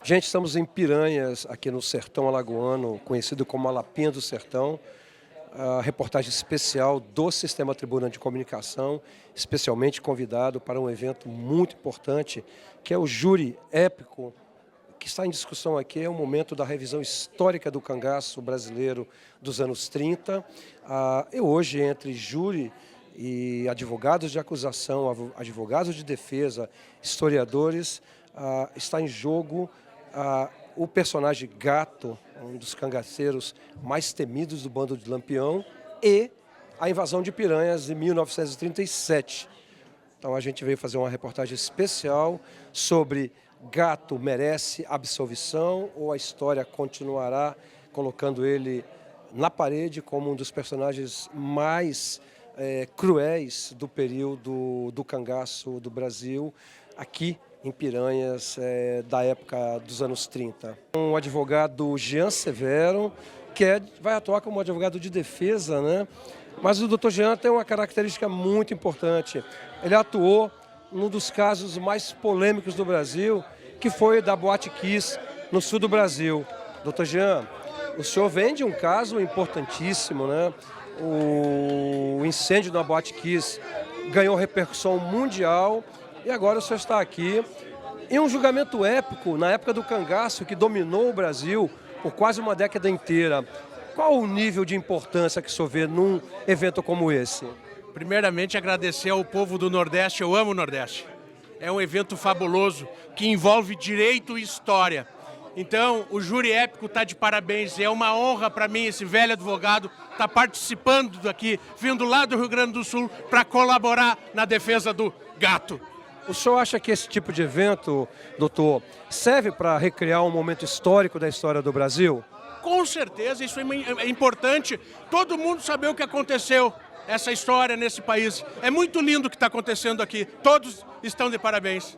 Gente, estamos em Piranhas, aqui no sertão alagoano, conhecido como a Lapinha do Sertão. A reportagem especial do Sistema Tribuna de Comunicação, especialmente convidado para um evento muito importante, que é o Júri Épico, que está em discussão aqui, é o momento da revisão histórica do cangaço brasileiro dos anos 30. E hoje, entre júri e advogados de acusação, advogados de defesa, historiadores, está em jogo o personagem Gato, um dos cangaceiros mais temidos do bando de Lampião, e a invasão de Piranhas em 1937. Então a gente veio fazer uma reportagem especial sobre Gato merece absolvição ou a história continuará colocando ele na parede como um dos personagens mais cruéis do período do cangaço do Brasil, aqui em Piranhas, da época dos anos 30. Um advogado, Jean Severo, que vai atuar como advogado de defesa, né? Mas o Dr. Jean tem uma característica muito importante. Ele atuou num dos casos mais polêmicos do Brasil, que foi da Boate Kiss, no sul do Brasil. Dr. Jean, o senhor vem de um caso importantíssimo, né? O incêndio da Boate Kiss ganhou repercussão mundial e agora o senhor está aqui em um julgamento épico, na época do cangaço, que dominou o Brasil por quase uma década inteira. Qual o nível de importância que o senhor vê num evento como esse? Primeiramente, agradecer ao povo do Nordeste. Eu amo o Nordeste. É um evento fabuloso que envolve direito e história. Então, o Júri Épico está de parabéns. É uma honra para mim, esse velho advogado, estar participando daqui, vindo lá do Rio Grande do Sul para colaborar na defesa do gato. O senhor acha que esse tipo de evento, doutor, serve para recriar um momento histórico da história do Brasil? Com certeza, isso é importante. Todo mundo saber o que aconteceu, essa história nesse país. É muito lindo o que está acontecendo aqui. Todos estão de parabéns.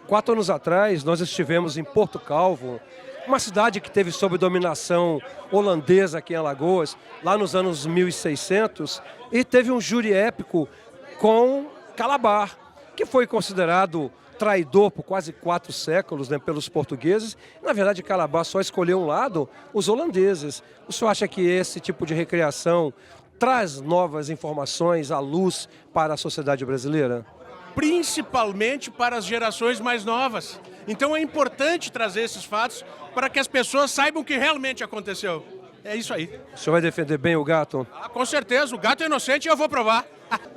4 anos atrás, nós estivemos em Porto Calvo, uma cidade que teve sob dominação holandesa aqui em Alagoas, lá nos anos 1600, e teve um júri épico com Calabar, que foi considerado traidor por quase 4 séculos, né, pelos portugueses. Na verdade, Calabar só escolheu um lado, os holandeses. O senhor acha que esse tipo de recriação traz novas informações à luz para a sociedade brasileira? Principalmente para as gerações mais novas. Então é importante trazer esses fatos para que as pessoas saibam o que realmente aconteceu. É isso aí. O senhor vai defender bem o gato? Com certeza, o gato é inocente e eu vou provar.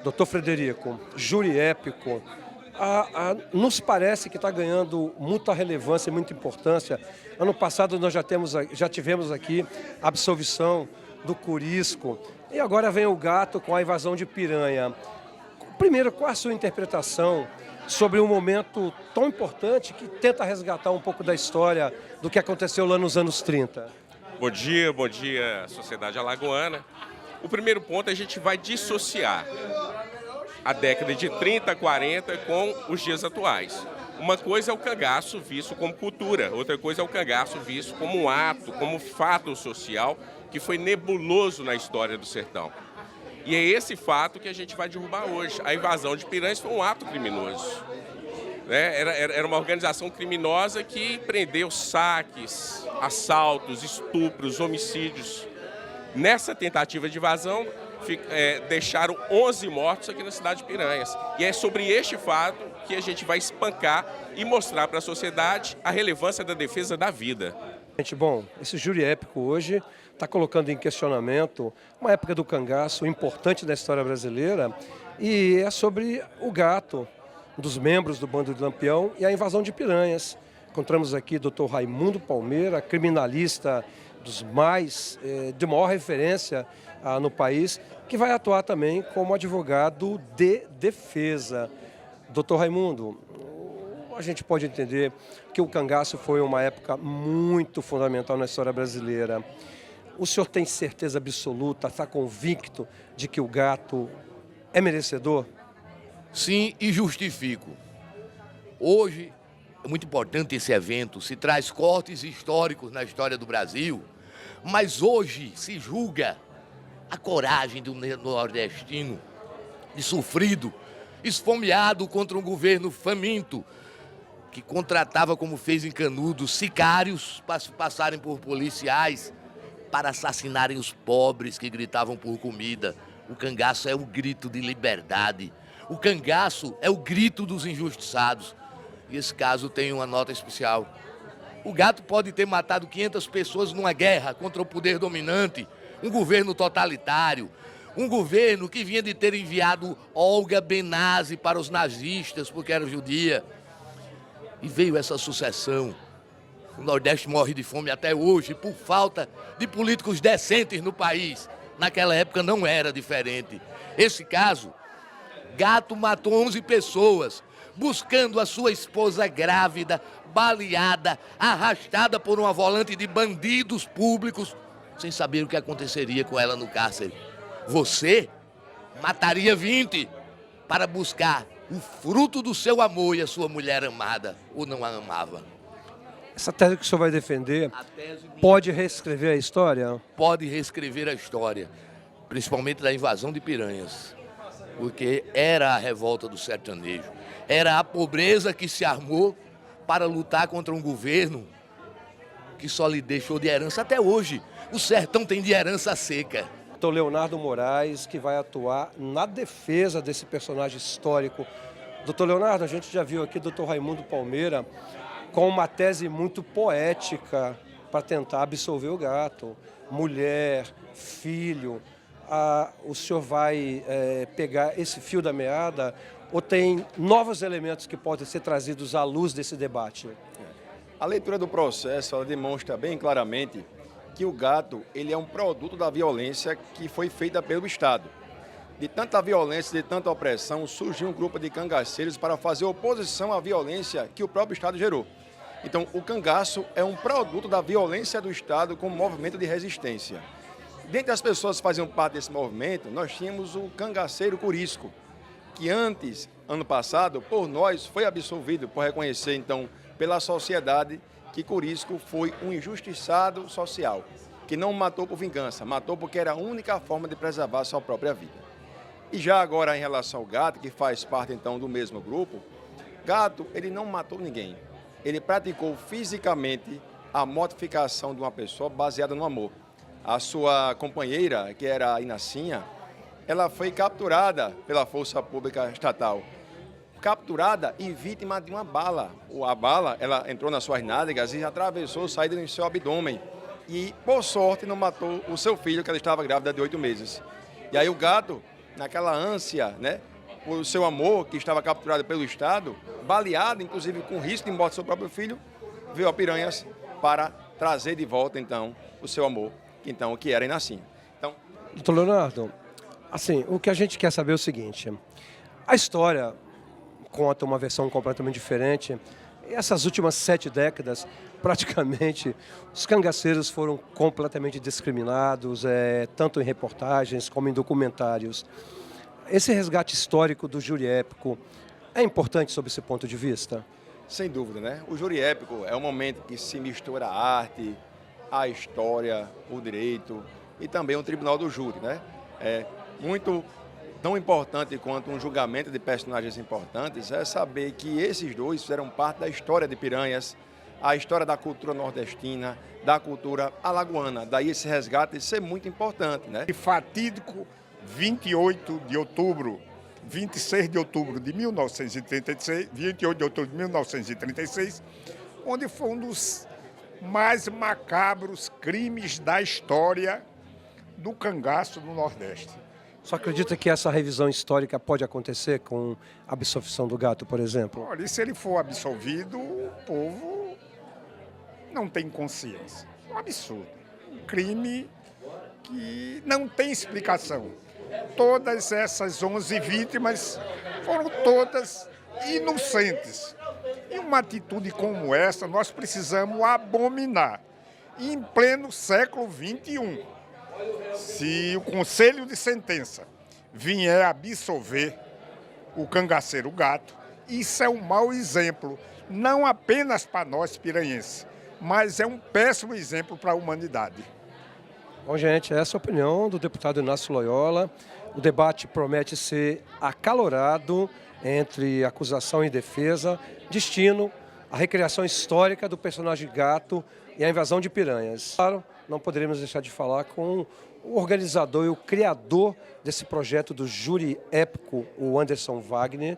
Doutor Frederico, júri épico, nos parece que está ganhando muita relevância e muita importância. Ano passado nós já tivemos aqui a absolvição do Curisco e agora vem o gato com a invasão de Piranha. Primeiro, qual a sua interpretação sobre um momento tão importante que tenta resgatar um pouco da história do que aconteceu lá nos anos 30? Bom dia, sociedade alagoana. O primeiro ponto, a gente vai dissociar a década de 30, 40 com os dias atuais. Uma coisa é o cangaço visto como cultura, outra coisa é o cangaço visto como um ato, como fato social que foi nebuloso na história do sertão. E é esse fato que a gente vai derrubar hoje. A invasão de Piranhas foi um ato criminoso. Era uma organização criminosa que prendeu saques, assaltos, estupros, homicídios. Nessa tentativa de invasão, deixaram 11 mortos aqui na cidade de Piranhas. E é sobre este fato que a gente vai espancar e mostrar para a sociedade a relevância da defesa da vida. Gente, bom, esse júri épico hoje está colocando em questionamento uma época do cangaço importante da história brasileira e é sobre o gato, um dos membros do bando de Lampião e a invasão de Piranhas. Encontramos aqui o Dr. Raimundo Palmeira, criminalista de maior referência no país, que vai atuar também como advogado de defesa. Dr. Raimundo, a gente pode entender que o cangaço foi uma época muito fundamental na história brasileira. O senhor tem certeza absoluta, está convicto de que o gato é merecedor? Sim, e justifico. Hoje é muito importante esse evento, se traz cortes históricos na história do Brasil, mas hoje se julga a coragem do nordestino, de sofrido, esfomeado contra um governo faminto, que contratava, como fez em Canudos, sicários para passarem por policiais para assassinarem os pobres que gritavam por comida. O cangaço é o grito de liberdade. O cangaço é o grito dos injustiçados. E esse caso tem uma nota especial. O gato pode ter matado 500 pessoas numa guerra contra o poder dominante, um governo totalitário, um governo que vinha de ter enviado Olga Benazi para os nazistas porque era judia. E veio essa sucessão. O Nordeste morre de fome até hoje por falta de políticos decentes no país. Naquela época não era diferente. Esse caso, gato matou 11 pessoas, buscando a sua esposa grávida, baleada, arrastada por uma volante de bandidos públicos, sem saber o que aconteceria com ela no cárcere. Você mataria 20 para buscar o fruto do seu amor e a sua mulher amada, ou não a amava. Essa tese que o senhor vai defender pode reescrever a história? Pode reescrever a história, principalmente da invasão de Piranhas, porque era a revolta do sertanejo, era a pobreza que se armou para lutar contra um governo que só lhe deixou de herança até hoje. O sertão tem de herança seca. Dr. Leonardo Moraes, que vai atuar na defesa desse personagem histórico. Doutor Leonardo, a gente já viu aqui o Dr. Raimundo Palmeira com uma tese muito poética para tentar absolver o gato. Mulher, filho, o senhor vai pegar esse fio da meada ou tem novos elementos que podem ser trazidos à luz desse debate? A leitura do processo ela demonstra bem claramente que o gato ele é um produto da violência que foi feita pelo Estado. De tanta violência, de tanta opressão, surgiu um grupo de cangaceiros para fazer oposição à violência que o próprio Estado gerou. Então, o cangaço é um produto da violência do Estado como movimento de resistência. Dentre as pessoas que faziam parte desse movimento, nós tínhamos o cangaceiro Curisco, que antes, ano passado, por nós, foi absolvido por reconhecer, então, pela sociedade, que Curisco foi um injustiçado social, que não matou por vingança, matou porque era a única forma de preservar a sua própria vida. E já agora, em relação ao gato, que faz parte, então, do mesmo grupo, gato, ele não matou ninguém. Ele praticou fisicamente a mortificação de uma pessoa baseada no amor. A sua companheira, que era a Inacinha, ela foi capturada pela Força Pública Estatal. Capturada e vítima de uma bala. A bala, ela entrou nas suas nádegas e atravessou, saída no seu abdômen. E, por sorte, não matou o seu filho, que ela estava grávida de 8 meses. E aí o gato, naquela ânsia, né, por seu amor, que estava capturado pelo Estado, baleado, inclusive com risco de morte do seu próprio filho, veio a Piranhas para trazer de volta, então, o seu amor, que era Inacinha. Então, doutor Leonardo, assim, o que a gente quer saber é o seguinte, a história conta uma versão completamente diferente. Essas últimas 7 décadas, praticamente, os cangaceiros foram completamente discriminados, tanto em reportagens como em documentários. Esse resgate histórico do júri épico é importante sob esse ponto de vista? Sem dúvida, né? O júri épico é um momento que se mistura a arte, a história, o direito e também o tribunal do júri, né? É muito tão importante quanto um julgamento de personagens importantes é saber que esses dois fizeram parte da história de Piranhas, a história da cultura nordestina, da cultura alagoana. Daí esse resgate ser muito importante, né? E fatídico 28 de outubro, 26 de outubro de 1936, 28 de outubro de 1936, onde foi um dos mais macabros crimes da história do cangaço no Nordeste. Só acredita que essa revisão histórica pode acontecer com a absolvição do gato, por exemplo? Olha, e se ele for absolvido, o povo não tem consciência. É um absurdo. Um crime que não tem explicação. Todas essas 11 vítimas foram todas inocentes. E uma atitude como essa nós precisamos abominar. Em pleno século XXI, se o Conselho de Sentença vier absolver o cangaceiro gato, isso é um mau exemplo, não apenas para nós piranhenses, mas é um péssimo exemplo para a humanidade. Bom, gente, essa é a opinião do deputado Inácio Loyola. O debate promete ser acalorado entre acusação e defesa. Destino a recriação histórica do personagem Gato e a invasão de piranhas. Claro, não poderíamos deixar de falar com o organizador e o criador desse projeto do júri épico, o Anderson Wagner.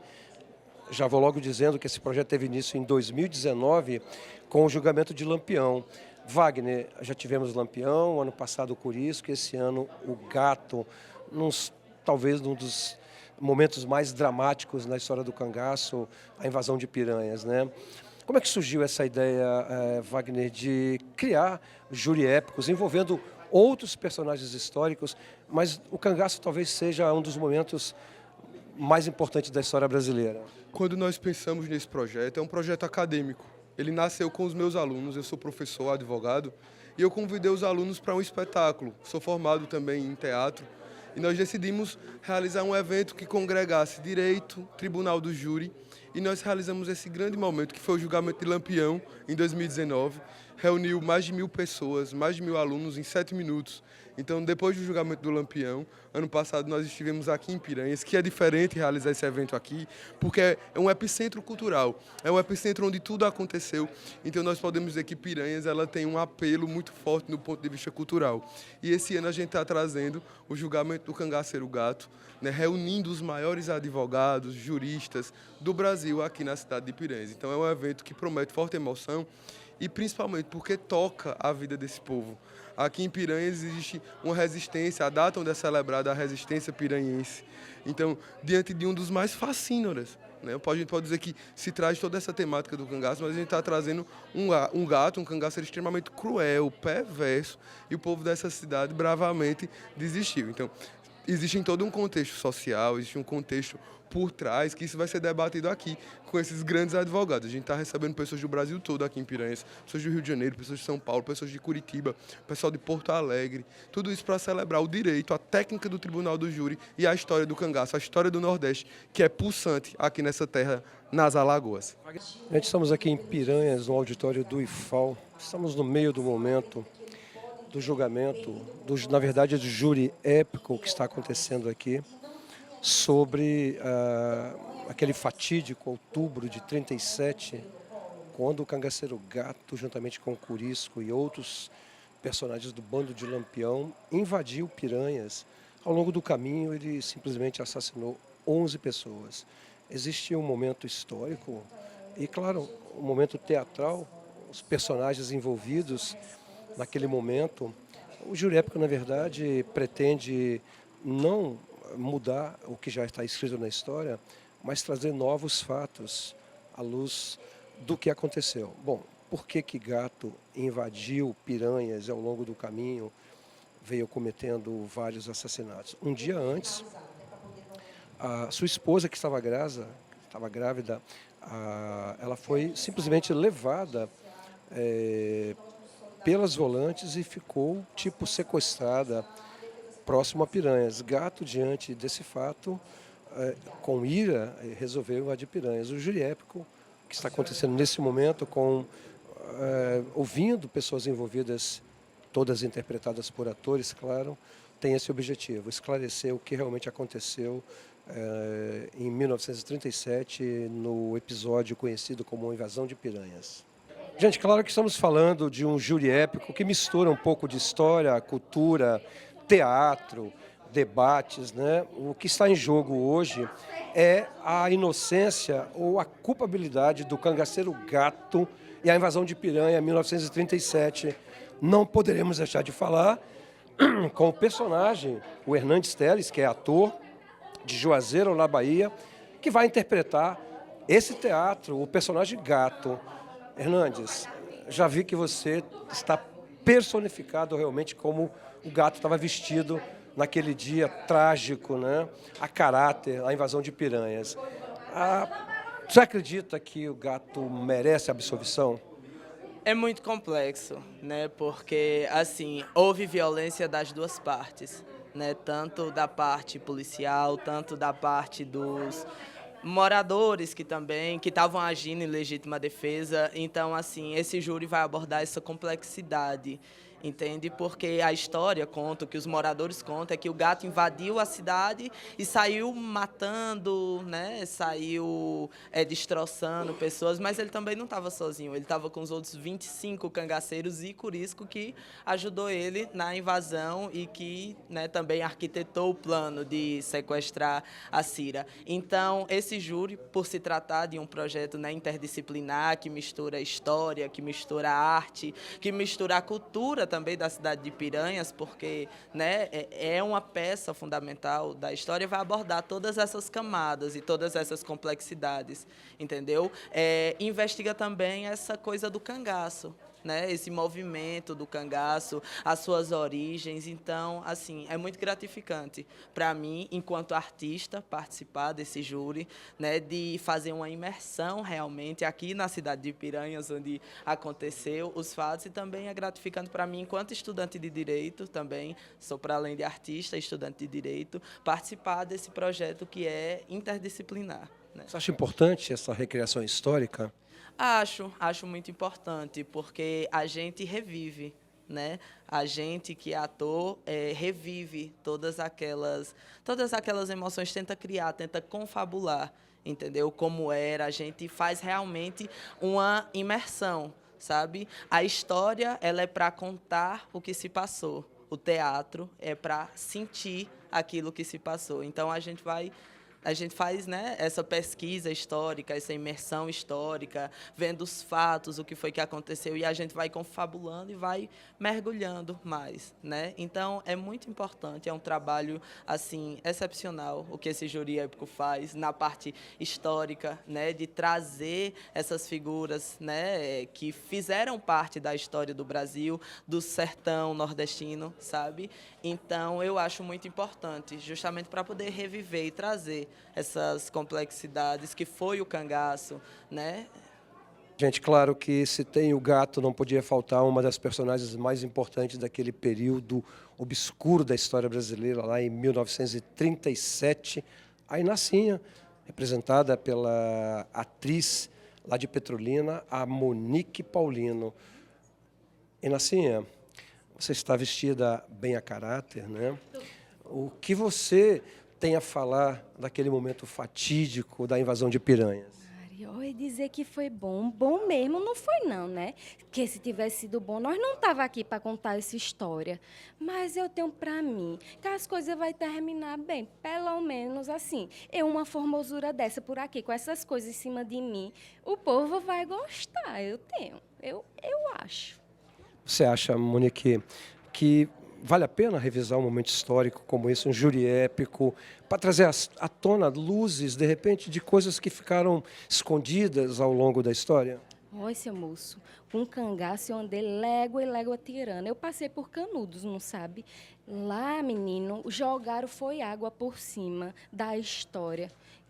Já vou logo dizendo que esse projeto teve início em 2019 com o julgamento de Lampião. Wagner, já tivemos Lampião, ano passado o Corisco, esse ano o Gato, talvez num dos momentos mais dramáticos na história do cangaço, a invasão de piranhas, né? Como é que surgiu essa ideia, Wagner, de criar júri épicos envolvendo outros personagens históricos, mas o cangaço talvez seja um dos momentos mais importantes da história brasileira? Quando nós pensamos nesse projeto, é um projeto acadêmico. Ele nasceu com os meus alunos, eu sou professor, advogado, e eu convidei os alunos para um espetáculo. Sou formado também em teatro, e nós decidimos realizar um evento que congregasse direito, tribunal do júri, e nós realizamos esse grande momento, que foi o julgamento de Lampião, em 2019, reuniu mais de 1.000 pessoas, mais de 1.000 alunos em 7 minutos. Então, depois do julgamento do Lampião, ano passado nós estivemos aqui em Piranhas, que é diferente realizar esse evento aqui, porque é um epicentro cultural, é um epicentro onde tudo aconteceu. Então, nós podemos dizer que Piranhas ela tem um apelo muito forte no ponto de vista cultural. E esse ano a gente está trazendo o julgamento do Cangaceiro Gato, né, reunindo os maiores advogados, juristas do Brasil aqui na cidade de Piranhas. Então, é um evento que promete forte emoção, e principalmente porque toca a vida desse povo. Aqui em Piranhas existe uma resistência, a data onde é celebrada a resistência piranhense. Então, diante de um dos mais fascínoras, né? A gente pode dizer que se traz toda essa temática do cangaço, mas a gente está trazendo um gato, um cangaceiro extremamente cruel, perverso, e o povo dessa cidade bravamente desistiu. Então, existe todo um contexto social, existe um contexto por trás, que isso vai ser debatido aqui com esses grandes advogados. A gente está recebendo pessoas do Brasil todo aqui em Piranhas, pessoas do Rio de Janeiro, pessoas de São Paulo, pessoas de Curitiba, pessoal de Porto Alegre, tudo isso para celebrar o direito, a técnica do Tribunal do Júri e a história do cangaço, a história do Nordeste, que é pulsante aqui nessa terra, nas Alagoas. A gente estamos aqui em Piranhas, no auditório do IFAL, estamos no meio do momento do julgamento, na verdade, do júri épico que está acontecendo aqui, sobre aquele fatídico outubro de 37, quando o Cangaceiro Gato, juntamente com o Corisco e outros personagens do bando de Lampião, invadiu Piranhas. Ao longo do caminho, ele simplesmente assassinou 11 pessoas. Existe um momento histórico e, claro, um momento teatral, os personagens envolvidos naquele momento. O júri épico, na verdade, pretende não mudar o que já está escrito na história, mas trazer novos fatos à luz do que aconteceu. Bom, por que Gato invadiu Piranhas e ao longo do caminho veio cometendo vários assassinatos? Um dia antes, a sua esposa, que estava grávida, ela foi simplesmente levada pelas volantes e ficou tipo sequestrada próximo a Piranhas. Gato, diante desse fato, com ira, resolveu invadir Piranhas. O júri épico, que está acontecendo nesse momento, ouvindo pessoas envolvidas, todas interpretadas por atores, claro, tem esse objetivo, esclarecer o que realmente aconteceu em 1937, no episódio conhecido como Invasão de Piranhas. Gente, claro que estamos falando de um júri épico que mistura um pouco de história, cultura, teatro, debates, né? O que está em jogo hoje é a inocência ou a culpabilidade do Cangaceiro Gato e a invasão de Piranha em 1937. Não poderemos deixar de falar com o personagem, o Hernandes Teles, que é ator de Juazeiro, na Bahia, que vai interpretar esse teatro, o personagem Gato. Hernandes, já vi que você está personificado realmente como o Gato estava vestido naquele dia trágico, né? A caráter, a invasão de Piranhas. Você acredita que o Gato merece absolvição? É muito complexo, né? Porque, assim, houve violência das duas partes, né? Tanto da parte policial, tanto da parte dos moradores que estavam agindo em legítima defesa. Então, assim, esse júri vai abordar essa complexidade. entende? Porque a história conta, o que os moradores contam, é que o gato invadiu a cidade e saiu matando, né? Saiu destroçando pessoas, mas ele também não estava sozinho, ele estava com os outros 25 cangaceiros e Curisco que ajudou ele na invasão e que, né, também arquitetou o plano de sequestrar a Cira. Então, esse júri, por se tratar de um projeto, né, interdisciplinar, que mistura história, que mistura arte, que mistura a cultura também da cidade de Piranhas, porque, né, é uma peça fundamental da história, vai abordar todas essas camadas e todas essas complexidades, entendeu? Investiga também essa coisa do cangaço, né, esse movimento do cangaço, as suas origens. Então, assim, é muito gratificante para mim, enquanto artista, participar desse júri, né, de fazer uma imersão realmente aqui na cidade de Piranhas, onde aconteceu os fatos, e também é gratificante para mim, enquanto estudante de Direito, também sou, para além de artista, estudante de Direito, participar desse projeto que é interdisciplinar, né. Você acha importante essa recriação histórica? Acho muito importante, porque a gente revive, né? A gente que é ator revive todas aquelas emoções, tenta criar, tenta confabular, entendeu? Como era, a gente faz realmente uma imersão, sabe? A história, ela é para contar o que se passou. O teatro é para sentir aquilo que se passou. Então, a gente faz, né, essa pesquisa histórica, essa imersão histórica, vendo os fatos, o que foi que aconteceu, e a gente vai confabulando e vai mergulhando mais, né? Então, é muito importante, é um trabalho, assim, excepcional o que esse júri épico faz na parte histórica, né, de trazer essas figuras, né, que fizeram parte da história do Brasil, do sertão nordestino, sabe? Então, eu acho muito importante, justamente para poder reviver e trazer essas complexidades que foi o cangaço, né? Gente, claro que se tem o gato, não podia faltar uma das personagens mais importantes daquele período obscuro da história brasileira, lá em 1937, a Inacinha, representada pela atriz lá de Petrolina, a Monique Paulino. Inacinha, você está vestida bem a caráter, né? O que você tem a falar daquele momento fatídico da invasão de Piranhas? Eu ia dizer que foi bom. Bom mesmo não foi não, né? Porque se tivesse sido bom, nós não tava aqui para contar essa história. Mas eu tenho para mim que as coisas vai terminar bem. Pelo menos assim. Uma formosura dessa por aqui, com essas coisas em cima de mim, o povo vai gostar. Eu acho. Você acha, Monique, que vale a pena revisar um momento histórico como esse, um júri épico, para trazer à tona luzes, de repente, de coisas que ficaram escondidas ao longo da história? Olha, seu moço, com cangaço eu andei légua e légua tirando. Eu passei por Canudos, não sabe? Lá, menino, jogaram foi água por cima da história.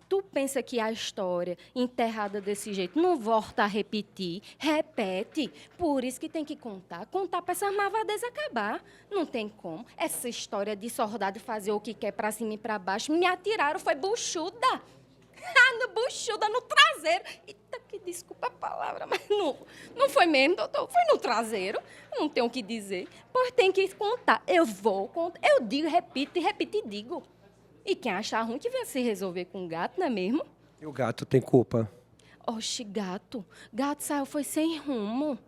Tu pensa que a história enterrada desse jeito não volta a repetir? Repete. Por isso que tem que contar para essas malvadezas acabar. Não tem como. Essa história de soldado fazer o que quer para cima e para baixo, me atiraram, foi buchuda. Buchuda no traseiro. Eita, que desculpa a palavra, mas não foi mesmo, doutor. Foi no traseiro. Não tenho o que dizer. Pois tem que contar. Eu vou contar. Eu digo, repito e digo. E quem achar ruim que venha se resolver com o gato, não é mesmo? E o gato tem culpa? Oxe, gato. Gato saiu, foi sem rumo.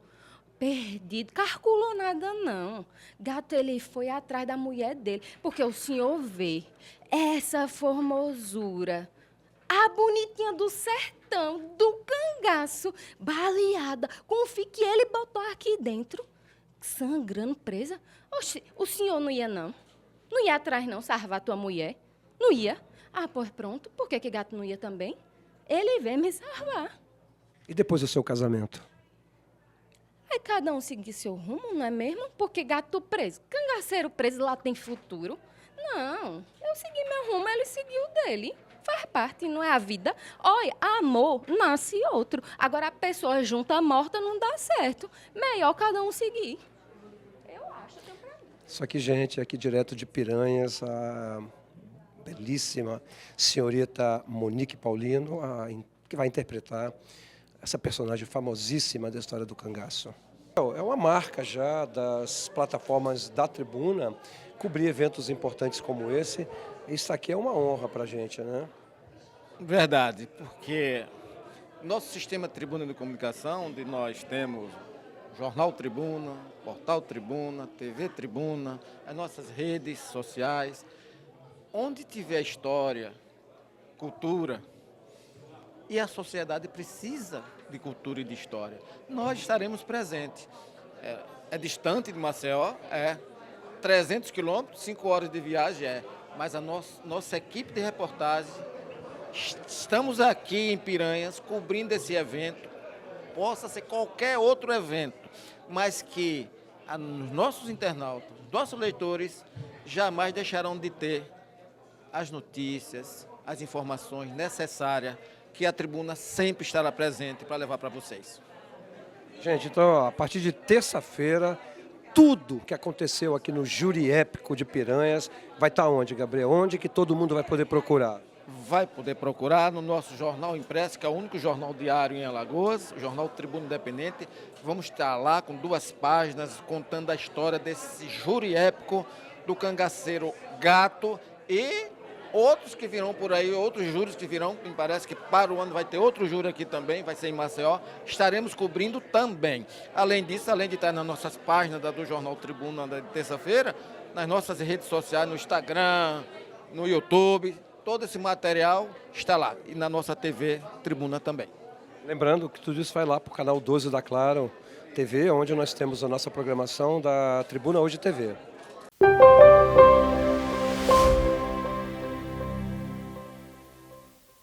Perdido. Calculou nada, não. Gato, ele foi atrás da mulher dele. Porque o senhor vê essa formosura. A bonitinha do sertão, do cangaço, baleada, com o fio que ele botou aqui dentro. Sangrando, presa. Oxe, o senhor não ia, não? Não ia atrás, não, salvar tua mulher? Não ia? Ah, pois pronto. Por que gato não ia também? Ele veio me salvar. E depois do seu casamento? Aí cada um seguir seu rumo, não é mesmo? Porque gato preso, cangaceiro preso lá tem futuro. Não, eu segui meu rumo, ele seguiu o dele. Faz parte, não é a vida. Olha, amor nasce outro. Agora a pessoa junta morta não dá certo. Melhor cada um seguir. Eu acho que é pra mim. Só que, gente, aqui direto de Piranhas, a belíssima senhorita Monique Paulino, que vai interpretar essa personagem famosíssima da história do cangaço. É uma marca já das plataformas da Tribuna cobrir eventos importantes como esse. Isso aqui é uma honra para a gente, né? Verdade, porque nosso sistema Tribuna de Comunicação, onde nós temos Jornal Tribuna, Portal Tribuna, TV Tribuna, as nossas redes sociais, onde tiver história, cultura, e a sociedade precisa de cultura e de história, nós estaremos presentes. É distante de Maceió, 300 quilômetros, 5 horas de viagem, mas a nossa equipe de reportagem, estamos aqui em Piranhas cobrindo esse evento, possa ser qualquer outro evento, mas que os nossos internautas, nossos leitores, jamais deixarão de ter as notícias, as informações necessárias que a Tribuna sempre estará presente para levar para vocês. Gente, então, a partir de terça-feira, tudo que aconteceu aqui no Júri Épico de Piranhas vai estar onde, Gabriel? Onde que todo mundo vai poder procurar? Vai poder procurar no nosso jornal impresso, que é o único jornal diário em Alagoas, o Jornal Tribuna Independente. Vamos estar lá com 2 páginas contando a história desse júri épico do cangaceiro Gato e outros que virão por aí, outros júris que virão. Me parece que para o ano vai ter outro júri aqui também, vai ser em Maceió. Estaremos cobrindo também. Além disso, além de estar nas nossas páginas do Jornal Tribuna de terça-feira, nas nossas redes sociais, no Instagram, no YouTube, todo esse material está lá. E na nossa TV Tribuna também. Lembrando que tudo isso vai lá para o canal 12 da Claro TV, onde nós temos a nossa programação da Tribuna Hoje TV.